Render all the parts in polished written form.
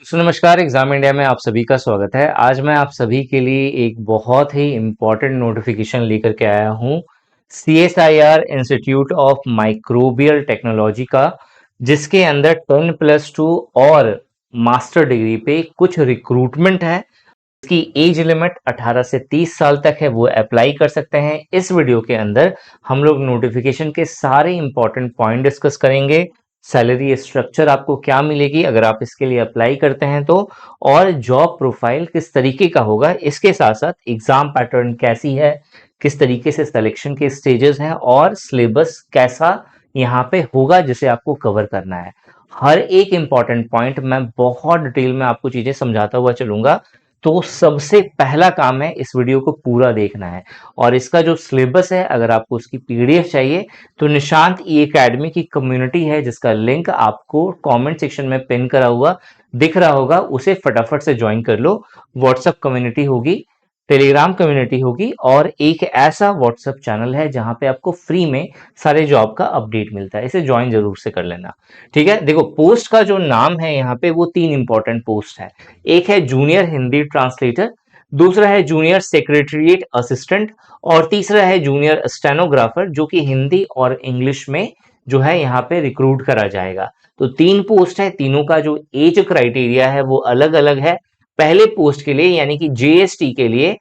नमस्कार। Exam India में आप सभी का स्वागत है। आज मैं आप सभी के लिए एक बहुत ही इम्पोर्टेंट नोटिफिकेशन लेकर के आया हूँ CSIR institute of microbial technology का, जिसके अंदर 10+2 और मास्टर डिग्री पे कुछ रिक्रूटमेंट है। इसकी एज लिमिट 18 से 30 साल तक है, वो अप्लाई कर सकते हैं। इस वीडियो के अंदर हम लोग नोटिफिकेशन के सारे इंपॉर्टेंट पॉइंट डिस्कस करेंगे। सैलरी स्ट्रक्चर आपको क्या मिलेगी अगर आप इसके लिए अप्लाई करते हैं तो, और जॉब प्रोफाइल किस तरीके का होगा। इसके साथ साथ एग्जाम पैटर्न कैसी है, किस तरीके से सिलेक्शन के स्टेजेस हैं, और सिलेबस कैसा यहाँ पे होगा जिसे आपको कवर करना है। हर एक इंपॉर्टेंट पॉइंट मैं बहुत डिटेल में आपको चीजें समझाता हुआ चलूंगा। तो सबसे पहला काम है इस वीडियो को पूरा देखना है। और इसका जो सिलेबस है, अगर आपको उसकी पीडीएफ चाहिए तो निशांत ई एकेडमी की कम्युनिटी है, जिसका लिंक आपको कमेंट सेक्शन में पिन करा हुआ दिख रहा होगा, उसे फटाफट से ज्वाइन कर लो। व्हाट्सएप कम्युनिटी होगी, टेलीग्राम कम्युनिटी होगी, और एक ऐसा व्हाट्सएप चैनल है जहां पे आपको फ्री में सारे जॉब का अपडेट मिलता है। इसे ज्वाइन जरूर से कर लेना। ठीक है, देखो पोस्ट का जो नाम है यहाँ पे, वो 3 इंपॉर्टेंट पोस्ट है। एक है जूनियर हिंदी ट्रांसलेटर, दूसरा है जूनियर सेक्रेटरीट असिस्टेंट, और तीसरा है जूनियर स्टेनोग्राफर, जो कि हिंदी और इंग्लिश में जो है यहाँ पे रिक्रूट करा जाएगा। तो 3 पोस्ट है, तीनों का जो एज क्राइटेरिया है वो अलग अलग है। पहले पोस्ट के लिए यानी कि जेएसटी के लिए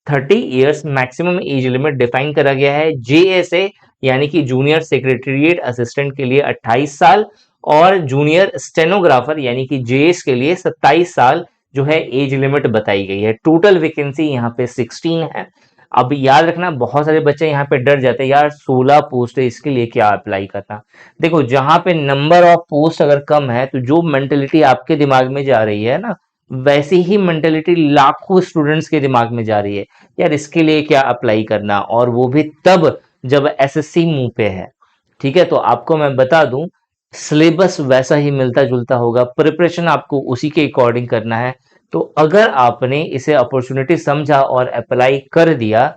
30 years maximum age limit define करा गया है। जेएसए यानी कि जूनियर सेक्रेटरीट असिस्टेंट के लिए 28 साल, और जूनियर स्टेनोग्राफर यानी कि जेएस के लिए 27 साल जो है एज लिमिट बताई गई है। टोटल वैकेंसी यहाँ पे 16 है। अब याद रखना, बहुत सारे बच्चे यहाँ पे डर जाते हैं, यार 16 पोस्ट है, इसके लिए क्या अप्लाई करना। देखो, जहां पे नंबर ऑफ पोस्ट अगर कम है तो जो मेंटेलिटी आपके दिमाग में जा रही है ना, वैसी ही मेंटेलिटी लाखों स्टूडेंट्स के दिमाग में जा रही है। यार इसके लिए क्या अप्लाई करना, और वो भी तब जब एसएससी मुंह पे है। ठीक है, तो आपको मैं बता दूं, सिलेबस वैसा ही मिलता जुलता होगा, प्रिपरेशन आपको उसी के अकॉर्डिंग करना है। तो अगर आपने इसे अपॉर्चुनिटी समझा और अप्लाई कर दिया,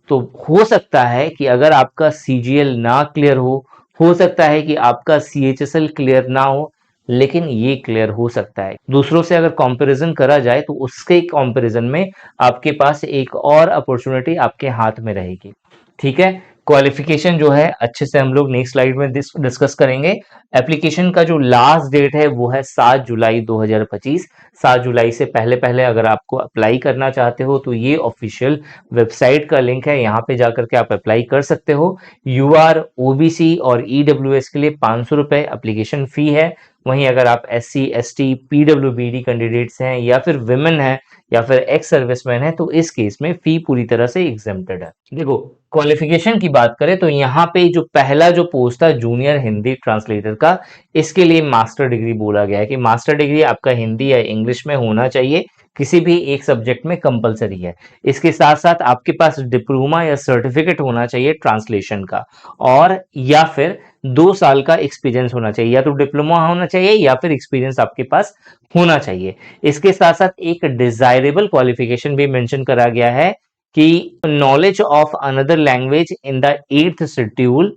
तो हो सकता है कि अगर आपका सीजीएल ना क्लियर हो सकता है कि आपका सीएचएसएल क्लियर ना हो, लेकिन ये क्लियर हो सकता है। दूसरों से अगर कंपैरिजन करा जाए तो उसके कंपैरिजन में आपके पास एक और अपॉर्चुनिटी आपके हाथ में रहेगी। ठीक है, क्वालिफिकेशन जो है अच्छे से हम लोग नेक्स्ट स्लाइड में डिस्कस करेंगे। एप्लीकेशन का जो लास्ट डेट है वो है 7 जुलाई 2025। 7 जुलाई से पहले पहले अगर आपको अप्लाई करना चाहते हो तो ये ऑफिशियल वेबसाइट का लिंक है, यहाँ पे जाकर के आप अप्लाई कर सकते हो। यूआर, ओबीसी और ईडब्ल्यूएस के लिए 500 रुपए एप्लीकेशन फी है। वहीं अगर आप एससी, एसटी, पीडब्ल्यूबीडी कैंडिडेट्स हैं, या फिर विमेन है, या फिर एक्स सर्विसमैन है, तो इस केस में फी पूरी तरह से एग्जेम्प्टेड है। देखो, क्वालिफिकेशन की बात करें तो यहाँ पे जो पहला जो पोस्ट था जूनियर हिंदी ट्रांसलेटर का, इसके लिए मास्टर डिग्री बोला गया है कि मास्टर डिग्री आपका हिंदी या इंग्लिश में होना चाहिए, किसी भी एक सब्जेक्ट में कंपलसरी है। इसके साथ साथ आपके पास डिप्लोमा या सर्टिफिकेट होना चाहिए ट्रांसलेशन का, और या फिर 2 साल का एक्सपीरियंस होना चाहिए। या तो डिप्लोमा होना चाहिए या फिर एक्सपीरियंस आपके पास होना चाहिए। इसके साथ साथ एक डिजायरेबल क्वालिफिकेशन भी मेंशन करा गया है कि knowledge of another language in the 8th schedule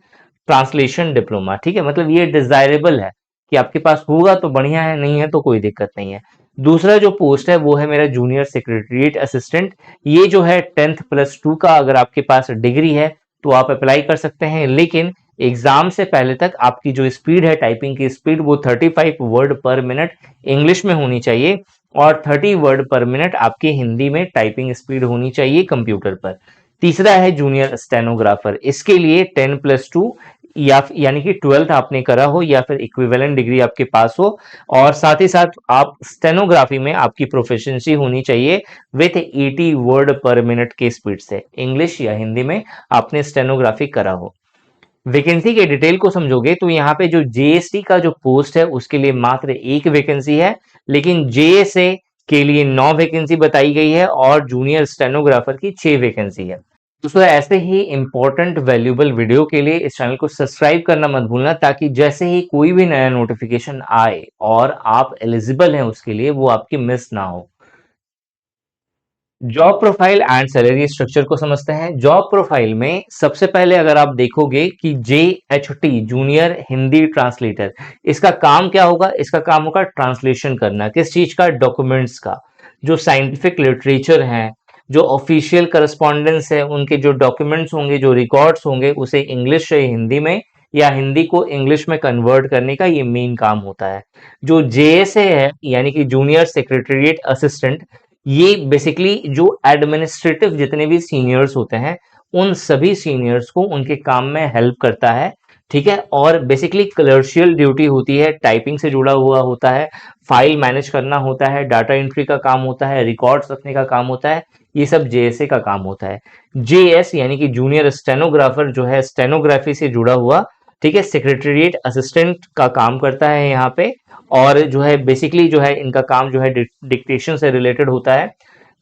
translation diploma. ठीक है, मतलब ये डिजायरेबल है कि आपके पास होगा तो बढ़िया है, नहीं है तो कोई दिक्कत नहीं है। दूसरा जो पोस्ट है वो है मेरा जूनियर सेक्रेटरीट असिस्टेंट। ये जो है 10th+2 का अगर आपके पास डिग्री है तो आप अप्लाई कर सकते हैं, लेकिन एग्जाम से पहले तक आपकी जो स्पीड है, टाइपिंग की स्पीड, वो 35 वर्ड पर मिनट इंग्लिश में होनी चाहिए, और 30 वर्ड पर मिनट आपके हिंदी में टाइपिंग स्पीड होनी चाहिए कंप्यूटर पर। तीसरा है जूनियर स्टेनोग्राफर। इसके लिए 10+2 या यानी कि 12th आपने करा हो, या फिर इक्विवेलेंट डिग्री आपके पास हो, और साथ ही साथ आप स्टेनोग्राफी में आपकी प्रोफिशिएंसी होनी चाहिए विथ 80 वर्ड पर मिनट के स्पीड से, इंग्लिश या हिंदी में आपने स्टेनोग्राफी करा हो। वैकेंसी के डिटेल को समझोगे तो यहाँ पे जो जेएसटी का जो पोस्ट है उसके लिए मात्र 1 वैकेंसी है, लेकिन जेएसए के लिए 9 वैकेंसी बताई गई है, और जूनियर स्टेनोग्राफर की 6 वैकेंसी है। दोस्तों, ऐसे ही इंपॉर्टेंट वैल्यूएबल वीडियो के लिए इस चैनल को सब्सक्राइब करना मत भूलना, ताकि जैसे ही कोई भी नया नोटिफिकेशन आए और आप एलिजिबल हैं उसके लिए, वो आपकी मिस ना हो। Job profile and salary structure को समझते हैं। जॉब प्रोफाइल में सबसे पहले अगर आप देखोगे कि JHT जूनियर हिंदी ट्रांसलेटर, इसका काम क्या होगा? इसका काम होगा ट्रांसलेशन करना। किस चीज का? डॉक्यूमेंट्स का। जो साइंटिफिक लिटरेचर है, जो ऑफिशियल करस्पॉन्डेंस है, उनके जो डॉक्यूमेंट्स होंगे, जो रिकॉर्ड्स होंगे, उसे इंग्लिश से हिंदी में या हिंदी को इंग्लिश में कन्वर्ट करने का ये मेन काम होता है। जो JSA है यानी कि जूनियर सेक्रेटरीट असिस्टेंट, ये बेसिकली जो एडमिनिस्ट्रेटिव जितने भी सीनियर्स होते हैं, उन सभी सीनियर्स को उनके काम में हेल्प करता है। ठीक है, और बेसिकली क्लर्शियल ड्यूटी होती है, टाइपिंग से जुड़ा हुआ होता है, फाइल मैनेज करना होता है, डाटा एंट्री का काम होता है, रिकॉर्ड्स रखने का काम होता है। ये सब JSA का काम होता है। JS यानी कि जूनियर स्टेनोग्राफर जो है स्टेनोग्राफी से जुड़ा हुआ, ठीक है, सेक्रेटरीट असिस्टेंट का काम करता है यहाँ पे। और जो है बेसिकली जो है इनका काम जो है डिक्टेशन से रिलेटेड होता है।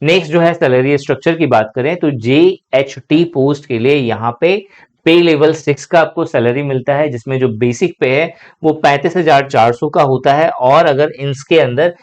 नेक्स्ट जो है सैलरी स्ट्रक्चर की बात करें तो JHT पोस्ट के लिए यहाँ पे लेवल 6 का आपको सैलरी मिलता है, जिसमें जो बेसिक पे है वो 35,400 का होता है। और अगर इसके अंदर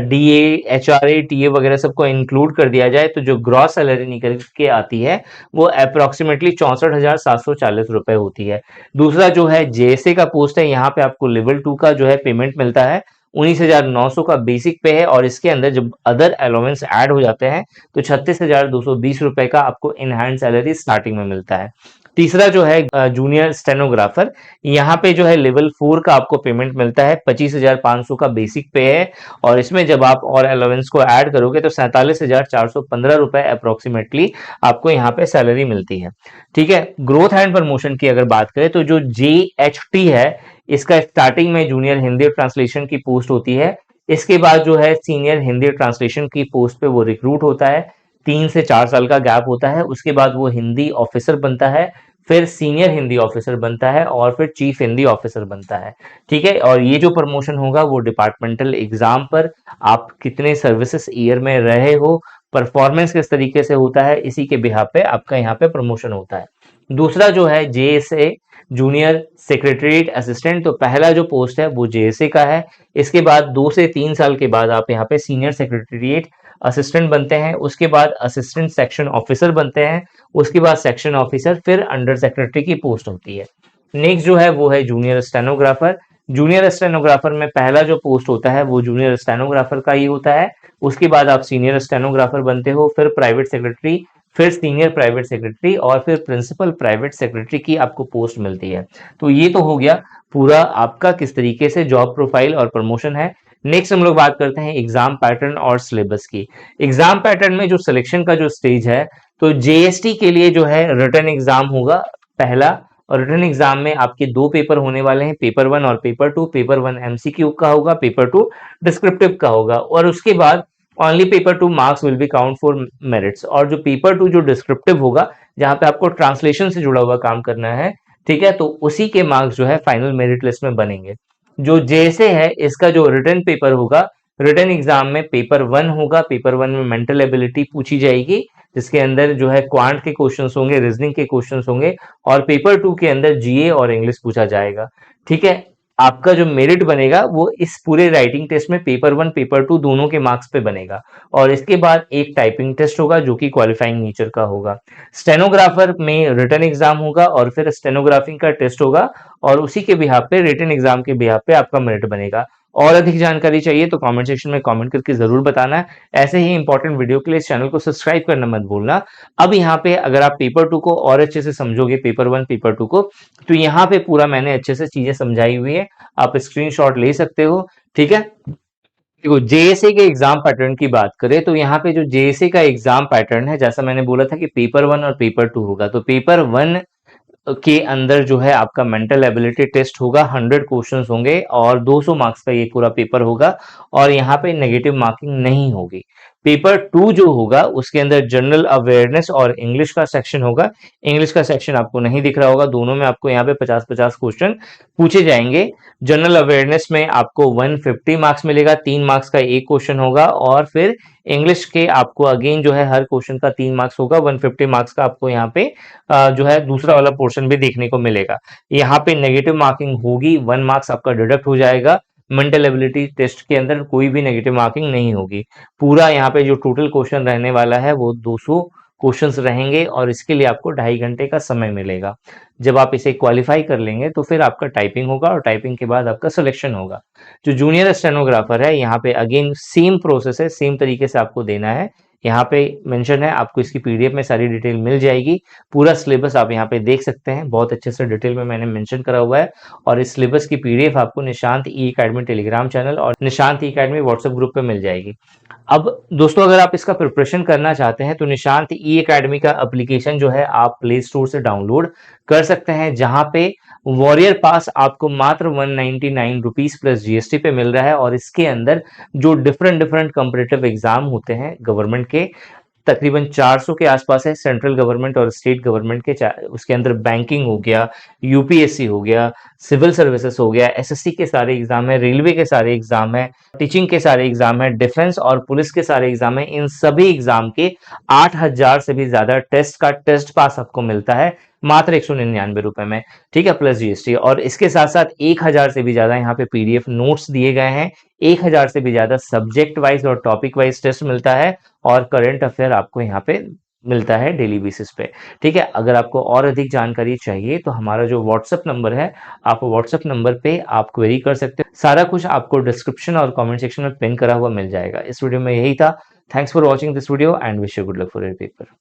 DA HRA TA वगैरह सबको इंक्लूड कर दिया जाए तो जो ग्रॉस सैलरी निकल के आती है वो अप्रोक्सीमेटली 64,740 रुपए होती है। दूसरा जो है JSA का पोस्ट है, यहाँ पे आपको लेवल 2 का जो है पेमेंट मिलता है, 19,900 का बेसिक पे है। और इसके अंदर जब अदर अलाउंस ऐड हो जाते हैं तो 36,220 रुपए का आपको इन हैंड सैलरी स्टार्टिंग में मिलता है। तीसरा जो है जूनियर स्टेनोग्राफर, यहाँ पे जो है लेवल 4 का आपको पेमेंट मिलता है, 25,500 का बेसिक पे है। और इसमें जब आप और अलाउंस को ऐड करोगे तो 47,415 रुपए अप्रोक्सीमेटली आपको यहाँ पे सैलरी मिलती है। ठीक है, ग्रोथ एंड प्रमोशन की अगर बात करें तो जो JHT है, इसका स्टार्टिंग में जूनियर हिंदी ट्रांसलेशन की पोस्ट होती है। इसके बाद जो है सीनियर हिंदी ट्रांसलेशन की पोस्ट पे वो रिक्रूट होता है, 3 से 4 साल का गैप होता है। उसके बाद वो हिंदी ऑफिसर बनता है, फिर सीनियर हिंदी ऑफिसर बनता है और फिर चीफ हिंदी ऑफिसर बनता है। ठीक है, और ये जो प्रमोशन होगा वो डिपार्टमेंटल एग्जाम पर आप कितने सर्विसेज ईयर में रहे हो, परफॉर्मेंस किस तरीके से होता है, इसी के बिहाफ पे आपका यहाँ पे प्रमोशन होता है। दूसरा जो है JSA जूनियर सेक्रेटरीट असिस्टेंट, तो पहला जो पोस्ट है वो JSA का है। इसके बाद 2 से 3 साल के बाद आप यहाँ पे सीनियर सेक्रेटरीट असिस्टेंट बनते हैं, उसके बाद असिस्टेंट सेक्शन ऑफिसर बनते हैं, उसके बाद सेक्शन ऑफिसर, फिर अंडर सेक्रेटरी की पोस्ट होती है। नेक्स्ट जो है वो है जूनियर स्टेनोग्राफर। जूनियर स्टेनोग्राफर में पहला जो पोस्ट होता है वो जूनियर स्टेनोग्राफर का ही होता है। उसके बाद आप सीनियर स्टेनोग्राफर बनते हो, फिर प्राइवेट सेक्रेटरी, फिर सीनियर प्राइवेट सेक्रेटरी और फिर प्रिंसिपल प्राइवेट सेक्रेटरी की आपको पोस्ट मिलती है। तो ये तो हो गया पूरा आपका किस तरीके से जॉब प्रोफाइल और प्रमोशन है। नेक्स्ट हम लोग बात करते हैं एग्जाम पैटर्न और सिलेबस की। एग्जाम पैटर्न में जो सिलेक्शन का जो स्टेज है, तो JST के लिए जो है रिटन एग्जाम होगा पहला। और रिटन एग्जाम में आपके 2 पेपर होने वाले हैं, पेपर 1 और पेपर 2। पेपर 1 MCQ का होगा, पेपर 2 डिस्क्रिप्टिव का होगा। और उसके बाद only paper 2 marks will be count for merits. और जो पेपर 2 जो डिस्क्रिप्टिव होगा, जहां पे आपको ट्रांसलेशन से जुड़ा हुआ काम करना है, ठीक है, तो उसी के मार्क्स जो है फाइनल मेरिट लिस्ट में बनेंगे। जो JSA है, इसका जो रिटन पेपर होगा, रिटन एग्जाम में पेपर 1 होगा। पेपर 1 में मेंटल एबिलिटी पूछी जाएगी, जिसके अंदर जो है क्वांट के क्वेश्चंस होंगे, रीजनिंग के क्वेश्चंस होंगे। और पेपर 2 के अंदर GA और इंग्लिश पूछा जाएगा। ठीक है, आपका जो मेरिट बनेगा वो इस पूरे राइटिंग टेस्ट में पेपर 1 पेपर 2 दोनों के मार्क्स पे बनेगा। और इसके बाद एक टाइपिंग टेस्ट होगा जो कि क्वालिफाइंग नेचर का होगा। स्टेनोग्राफर में रिटन एग्जाम होगा और फिर स्टेनोग्राफिंग का टेस्ट होगा, और उसी के बिहाफ पे रिटन एग्जाम के बिहाफ पे आपका मेरिट बनेगा। और अधिक जानकारी चाहिए तो कमेंट सेक्शन में कमेंट करके जरूर बताना है। ऐसे ही इंपॉर्टेंट वीडियो के लिए इस चैनल को सब्सक्राइब करना मत भूलना। अब यहाँ पे अगर आप पेपर 2 को और अच्छे से समझोगे, पेपर 1 पेपर 2 को, तो यहाँ पे पूरा मैंने अच्छे से चीजें समझाई हुई है, आप स्क्रीनशॉट ले सकते हो। ठीक है, देखो JSA के एग्जाम पैटर्न की बात करें तो यहाँ पे जो JSA का एग्जाम पैटर्न है, जैसा मैंने बोला था कि पेपर 1 और पेपर 2 होगा, तो पेपर 1 के अंदर जो है आपका मेंटल एबिलिटी टेस्ट होगा, 100 क्वेश्चंस होंगे और 200 मार्क्स का ये पूरा पेपर होगा। और यहाँ पे नेगेटिव मार्किंग नहीं होगी। पेपर 2 जो होगा उसके अंदर जनरल अवेयरनेस और इंग्लिश का सेक्शन होगा। इंग्लिश का सेक्शन आपको नहीं दिख रहा होगा, दोनों में आपको यहाँ पे 50-50 क्वेश्चन पूछे जाएंगे। जनरल अवेयरनेस में आपको 150 मार्क्स मिलेगा, 3 मार्क्स का एक क्वेश्चन होगा। और फिर इंग्लिश के आपको अगेन जो है हर क्वेश्चन का 3 मार्क्स होगा, 150 मार्क्स का आपको यहाँ पे जो है दूसरा वाला पोर्शन भी देखने को मिलेगा। यहाँ पे नेगेटिव मार्किंग होगी, 1 मार्क्स आपका डिडक्ट हो जाएगा। मेंटल एबिलिटी टेस्ट के अंदर कोई भी नेगेटिव मार्किंग नहीं होगी। पूरा यहाँ पे जो टोटल क्वेश्चन रहने वाला है वो 200 क्वेश्चंस रहेंगे और इसके लिए आपको 2.5 घंटे का समय मिलेगा। जब आप इसे क्वालिफाई कर लेंगे तो फिर आपका टाइपिंग होगा और टाइपिंग के बाद आपका सिलेक्शन होगा। जो जूनियर स्टेनोग्राफर है यहाँ पे अगेन सेम प्रोसेस है, सेम तरीके से आपको देना है। यहाँ पे मेंशन है, आपको इसकी पीडीएफ में सारी डिटेल मिल जाएगी। पूरा सिलेबस आप यहाँ पे देख सकते हैं, बहुत अच्छे से डिटेल में मैंने मेंशन करा हुआ है। और इस सिलेबस की पीडीएफ आपको निशांत ई अकेडमी टेलीग्राम चैनल और निशांत ई अकेडमी व्हाट्सएप ग्रुप पे मिल जाएगी। अब दोस्तों अगर आप इसका प्रिपरेशन करना चाहते हैं तो निशांत ई अकेडमी का एप्लीकेशन जो है आप प्ले स्टोर से डाउनलोड कर सकते हैं, जहां पे वॉरियर पास आपको मात्र 199 रुपीज प्लस जीएसटी पे मिल रहा है। और इसके अंदर जो डिफरेंट डिफरेंट कॉम्पिटिटिव एग्जाम होते हैं गवर्नमेंट के, तकरीबन 400 के आसपास है, सेंट्रल गवर्नमेंट और स्टेट गवर्नमेंट के। उसके अंदर बैंकिंग हो गया, यूपीएससी हो गया, सिविल सर्विसेज हो गया, एसएससी के सारे एग्जाम है, रेलवे के सारे एग्जाम है, टीचिंग के सारे एग्जाम है, डिफेंस और पुलिस के सारे एग्जाम है। इन सभी एग्जाम के 8,000 से भी ज्यादा टेस्ट का टेस्ट पास आपको मिलता है मात्र 199 रुपए में, ठीक है, प्लस जीएसटी। और इसके साथ साथ 1,000 से भी ज्यादा यहाँ पे पीडीएफ नोट्स दिए गए हैं, 1,000 से भी ज्यादा सब्जेक्ट वाइज और टॉपिक वाइज टेस्ट मिलता है और करंट अफेयर आपको यहाँ पे मिलता है डेली बेसिस पे, ठीक है। अगर आपको और अधिक जानकारी चाहिए तो हमारा जो व्हाट्सएप नंबर है, आप व्हाट्सएप नंबर पे आप क्वेरी कर सकते हो। सारा कुछ आपको डिस्क्रिप्शन और कमेंट सेक्शन में पिन करा हुआ मिल जाएगा। इस वीडियो में यही था। Thanks for watching this video and wish you good luck for your paper.